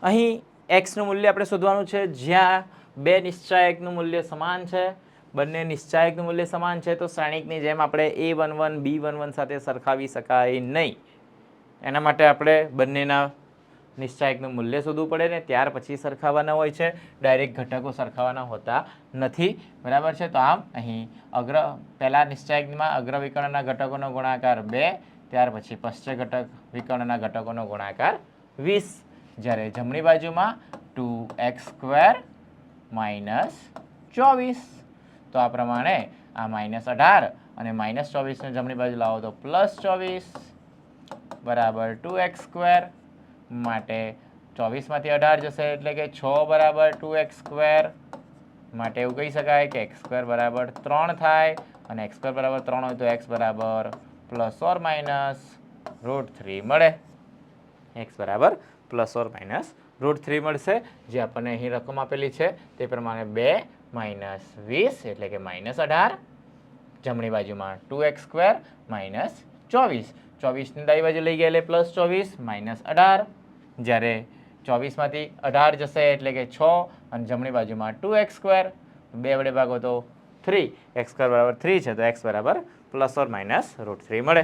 અહીં એક્સનું મૂલ્ય આપણે શોધવાનું છે જ્યાં બે નિશ્ચાયકનું મૂલ્ય સમાન છે, બંને નિશ્ચાયકનું મૂલ્ય સમાન છે, તો શ્રેણિકની જેમ આપણે A11 B11 સાથે સરખાવી શકાય નહીં. એના માટે આપણે બંનેના નિશ્ચાયકનું મૂલ્ય શોધવું પડે ને ત્યાર પછી સરખાવવાના હોય છે, ડાયરેક્ટ ઘટકો સરખાવવાના હોતા નથી. બરાબર છે. તો આમ અહીં પહેલા નિશ્ચાયકમાં અગ્ર વિકર્ણના ઘટકોનો ગુણાકાર 2, ત્યાર પછી પશ્ચ ઘટક વિકર્ણના ઘટકોનો ગુણાકાર 20, જ્યારે જમણી બાજુમાં 2x² - 24. તો આ પ્રમાણે આ -18 અને -24 જમણી બાજુ લાવો તો +24 બરાબર 2x². માટે 24માંથી 18 જશે એટલે કે 6 બરાબર 2x². માટે એવું કહી શકાય કે x² બરાબર 3 થાય, અને x² બરાબર 3 હોય તો x બરાબર ±√3 મળે. x બરાબર ±√3 મળશે, જે આપણને અહીં રકમ આપેલી છે તે પ્રમાણે 2 - 20 એટલે કે -18. જમણી બાજુમાં 2x² - 24. 24ની ડાબી બાજુ લઈ ગયા એટલે +24 -18, જ્યારે 24માંથી 18 જશે એટલે કે 6, અને જમણી બાજુમાં 2x². 2 વડે ભાગો તો 3, x² બરાબર 3 છે તો x બરાબર ±√3 મળે.